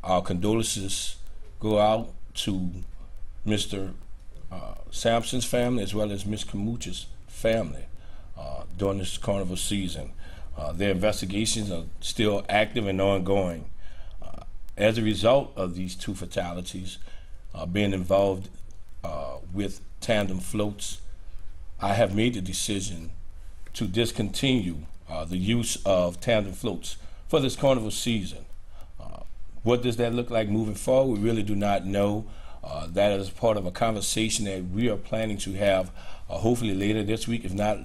Our condolences go out to Mr. Sampson's family as well as Ms. Kamucha's family during this carnival season. Their investigations are still active and ongoing. As a result of these two fatalities, being involved with tandem floats, I have made the decision to discontinue the use of tandem floats for this carnival season. What does that look like moving forward? We really do not know. That is part of a conversation that we are planning to have hopefully later this week, if not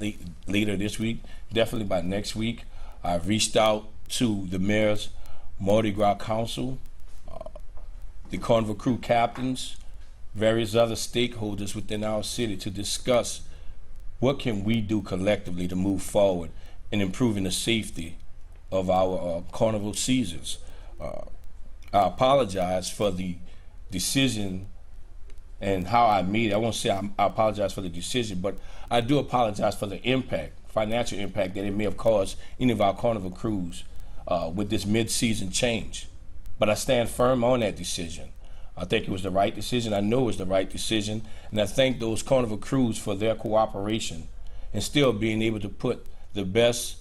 later this week, definitely by next week. I've reached out to the Mayor's Mardi Gras Council, the Carnival crew captains, various other stakeholders within our city to discuss what can we do collectively to move forward in improving the safety of our carnival seasons. I apologize for the decision and how I made it. I won't say I apologize for the decision, but I do apologize for the impact, financial impact that it may have caused any of our carnival crews with this mid-season change. But I stand firm on that decision. I think it was the right decision. I know it was the right decision. And I thank those carnival crews for their cooperation and still being able to put the best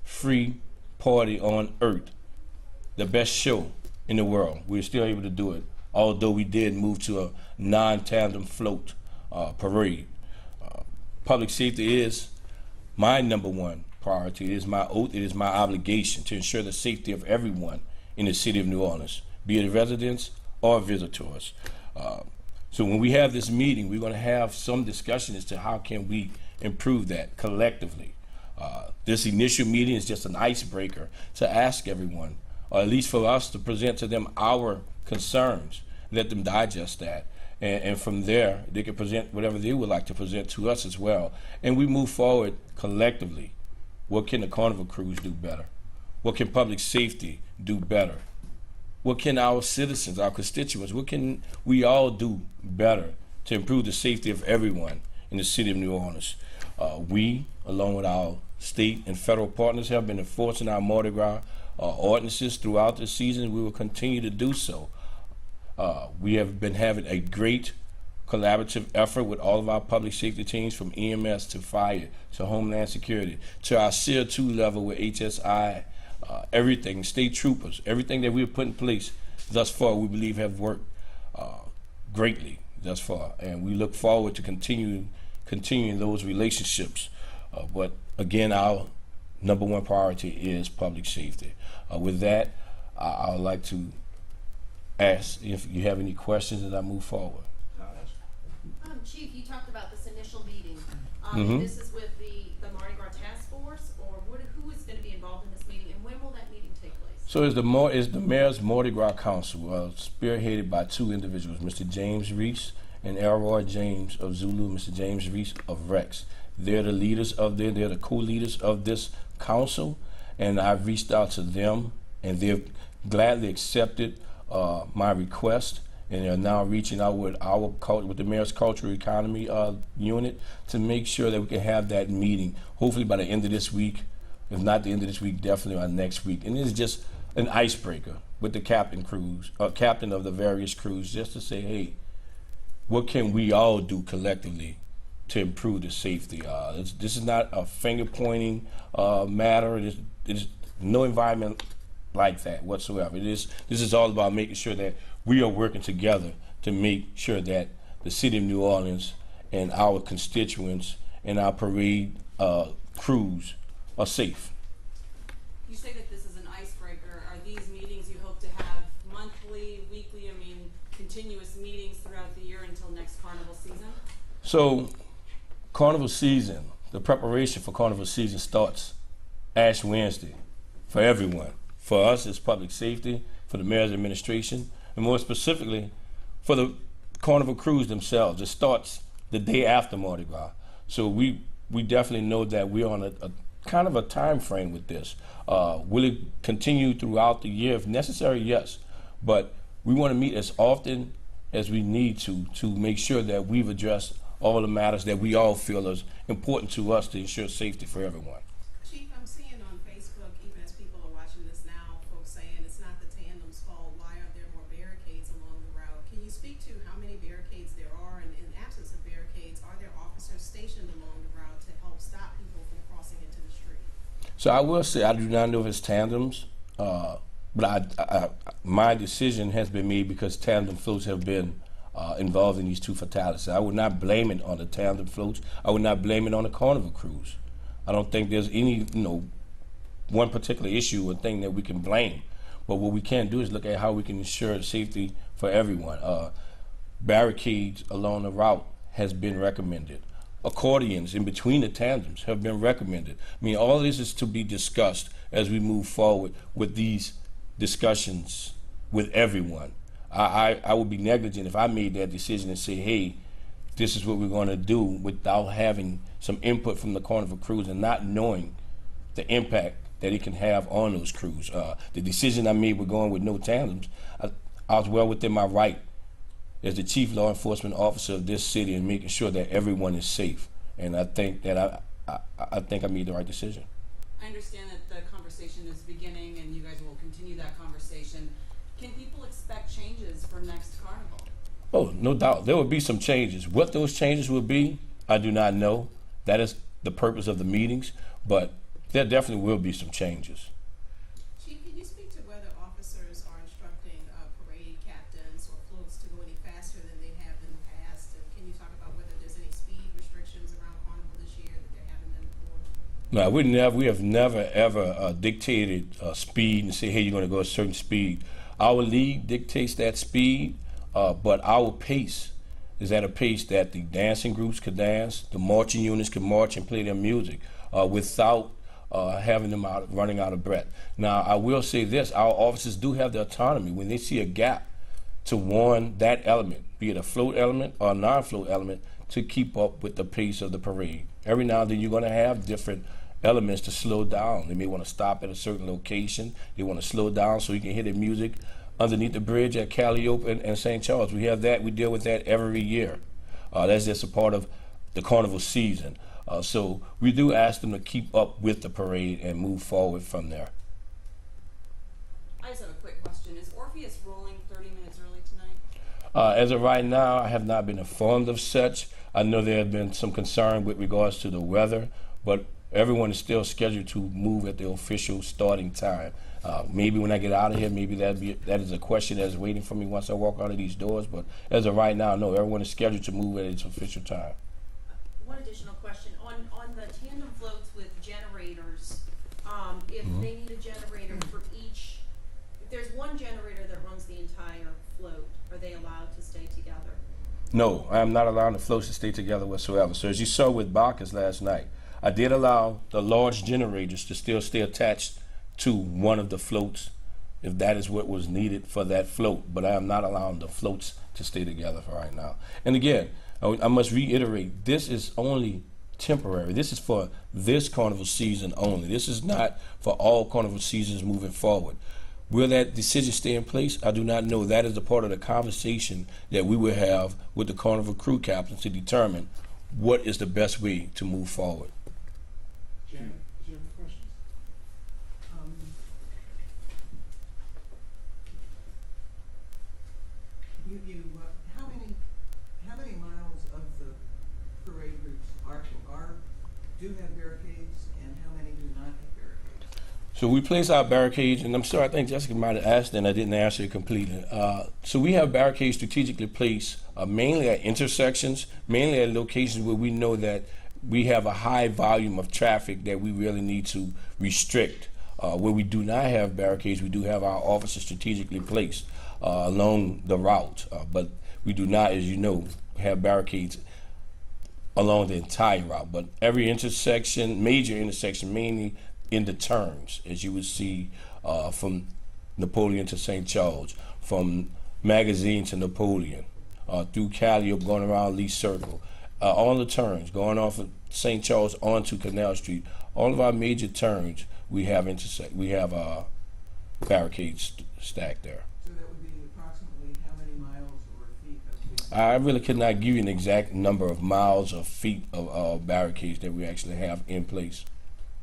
free party on earth, the best show in the world. We're still able to do it, although we did move to a non-tandem float parade. Public safety is my number one priority. It is my oath, it is my obligation to ensure the safety of everyone in the city of New Orleans, be it residents or visitors. So when we have this meeting, we're going to have some discussion as to how can we improve that collectively. This initial meeting is just an icebreaker to ask everyone, or at least for us to present to them our concerns, let them digest that. And from there, they can present whatever they would like to present to us as well. And we move forward collectively. What can the carnival crews do better? What can public safety do better? What can our citizens, our constituents, what can we all do better to improve the safety of everyone in the city of New Orleans? We, along with our state and federal partners, have been enforcing our Mardi Gras ordinances throughout the season. We will continue to do so. We have been having a great collaborative effort with all of our public safety teams, from EMS to fire to Homeland Security to our Tier 2 level with HSI, everything, state troopers, everything that we've put in place thus far, we believe have worked greatly thus far. And we look forward to continuing those relationships. But again, our number one priority is public safety. With that, I would like to ask if you have any questions as I move forward. Chief, you talked about this initial meeting. This is with the Mardi Gras Task Force, or who is going to be involved in this meeting, and when will that meeting take place? So it's the Mayor's Mardi Gras Council, spearheaded by two individuals, Mr. James Reese and Elroy James of Zulu, Mr. James Reese of Rex. They're the leaders they're the co-leaders of this council, and I've reached out to them, and they've gladly accepted my request, and they're now reaching out with the Mayor's Cultural Economy unit to make sure that we can have that meeting, hopefully by the end of this week. If not the end of this week, definitely on next week. And it's just an icebreaker with the captain of the various crews, just to say, hey, what can we all do collectively to improve the safety? This is not a finger-pointing matter. There's no environment like that whatsoever. This is all about making sure that we are working together to make sure that the city of New Orleans and our constituents and our parade crews are safe. You say that this is an icebreaker. Are these meetings you hope to have monthly, weekly, continuous meetings throughout the year until next carnival season? So, carnival season, the preparation for carnival season starts Ash Wednesday for everyone. For us, it's public safety, for the mayor's administration, and more specifically, for the carnival crews themselves. It starts the day after Mardi Gras. So we definitely know that we're on a kind of a time frame with this. Will it continue throughout the year? If necessary, yes. But we want to meet as often as we need to make sure that we've addressed all the matters that we all feel is important to us to ensure safety for everyone. Chief, I'm seeing on Facebook, even as people are watching this now, folks saying it's not the tandem's fault. Why are there more So I will say I do not know if it's tandems, but my decision has been made because tandem floats have been involved in these two fatalities. I would not blame it on the tandem floats. I would not blame it on the Carnival cruise. I don't think there's any, one particular issue or thing that we can blame. But what we can do is look at how we can ensure safety for everyone. Barricades along the route has been recommended. Accordions in between the tandems have been recommended. I mean, all this is to be discussed as we move forward with these discussions with everyone. I would be negligent if I made that decision and say, hey, this is what we're going to do without having some input from the Carnival crews and not knowing the impact that it can have on those crews. The decision I made with going with no tandems, I was well within my right as the chief law enforcement officer of this city and making sure that everyone is safe. And I think that I think I made the right decision. I understand that the conversation is beginning and you guys will continue that conversation. Can people expect changes for next Carnival? Oh, no doubt. There will be some changes. What those changes will be, I do not know. That is the purpose of the meetings, but there definitely will be some changes. Chief, can you speak to whether officers are instructing parade captains or floats to go any faster than they have in the past? And can you talk about whether there's any speed restrictions around Carnival this year that there haven't been before? No, we have never ever dictated speed and say, hey, you're going to go a certain speed. Our league dictates that speed, but our pace is at a pace that the dancing groups could dance, the marching units could march and play their music without having them running out of breath. Now, I will say this, our officers do have the autonomy when they see a gap to warn that element, be it a float element or a non-float element, to keep up with the pace of the parade. Every now and then you're going to have different elements to slow down. They may want to stop at a certain location. They want to slow down so you can hear the music underneath the bridge at Calliope and St. Charles. We have that. We deal with that every year. That's just a part of the Carnival season. So we do ask them to keep up with the parade and move forward from there. I just have a quick question. Is Orpheus rolling 30 minutes early tonight? As of right now, I have not been informed of such. I know there have been some concern with regards to the weather, but everyone is still scheduled to move at the official starting time. Maybe when I get out of here, maybe that is a question that is waiting for me once I walk out of these doors. But as of right now, no, everyone is scheduled to move at its official time. One additional question, on the tandem floats with generators, if they need a generator for each, if there's one generator that runs the entire float, are they allowed to stay together? No, I am not allowing the floats to stay together whatsoever. So as you saw with Bacchus last night, I did allow the large generators to still stay attached to one of the floats if that is what was needed for that float, but I am not allowing the floats to stay together for right now. And again, I must reiterate, this is only temporary. This is for this Carnival season only. This is not for all Carnival seasons moving forward. Will that decision stay in place? I do not know. That is a part of the conversation that we will have with the Carnival crew captains to determine what is the best way to move forward. Janet, do you have any questions? How many miles of the parade routes do have barricades, and how many do not have barricades? So we place our barricades, and I'm sorry, I think Jessica might have asked and I didn't answer it completely. So we have barricades strategically placed mainly at intersections, mainly at locations where we know that we have a high volume of traffic that we really need to restrict. Where we do not have barricades, we do have our officers strategically placed along the route, but we do not, as you know, have barricades along the entire route. But every intersection, major intersection, mainly in the turns, as you would see from Napoleon to St. Charles, from Magazine to Napoleon, through Calliope, going around Lee Circle, all the turns, going off of St. Charles onto Canal Street, all of our major turns, we have barricades stacked there. So that would be approximately how many miles or feet of the I really could not give you an exact number of miles or feet of barricades that we actually have in place.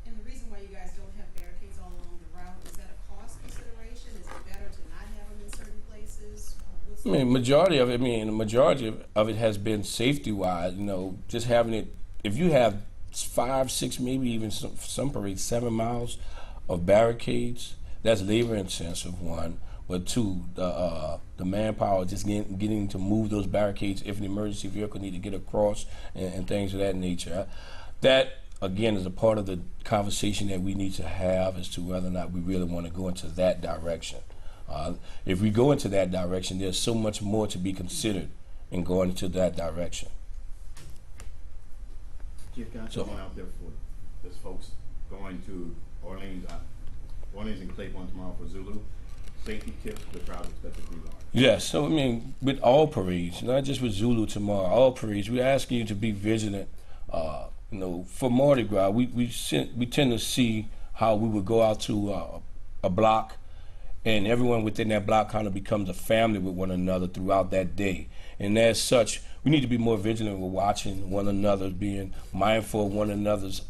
And the reason why you guys don't have barricades all along the route, is that a cost consideration? Is it better to not have them in certain places? I mean, the majority of it has been safety-wise, just having it, if you have 5, 6, maybe even some parades, 7 miles of barricades. That's labor intensive, one. But two, the manpower just getting to move those barricades if an emergency vehicle need to get across and things of that nature. That again is a part of the conversation that we need to have as to whether or not we really want to go into that direction. If we go into that direction, there's so much more to be considered in going into that direction. Chief, can I So- throw one out there for there's folks going to Orleans and Claiborne tomorrow for Zulu? Safety tips, the crowd expected to be large. Yes, so I mean, with all parades, not just with Zulu tomorrow, all parades, we're asking you to be vigilant. For Mardi Gras, we tend to see how we would go out to a block, and everyone within that block kind of becomes a family with one another throughout that day. And as such, we need to be more vigilant with watching one another, being mindful of one another's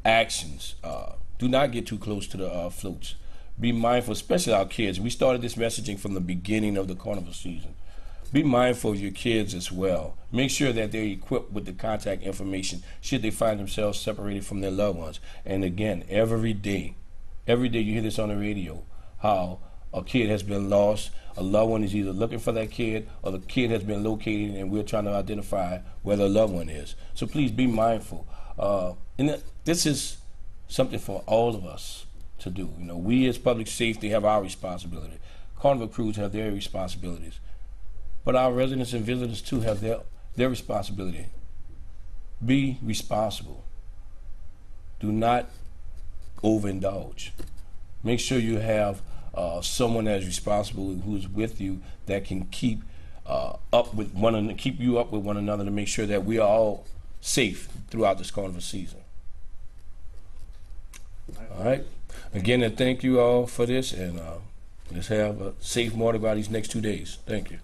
actions. Do not get too close to the floats. Be mindful, especially our kids. We started this messaging from the beginning of the carnival season. Be mindful of your kids as well. Make sure that they're equipped with the contact information should they find themselves separated from their loved ones. And again, every day you hear this on the radio, how a kid has been lost, a loved one is either looking for that kid or the kid has been located and we're trying to identify where the loved one is. So please be mindful. This is something for all of us to do. We as public safety have our responsibility. Carnival crews have their responsibilities. But our residents and visitors too have their responsibility. Be responsible. Do not overindulge. Make sure you have someone that is responsible who is with you that can keep you up with one another to make sure that we are all safe throughout this carnival season. All right. Again, and thank you all for this, and let's have a safe Mardi Gras these next 2 days. Thank you.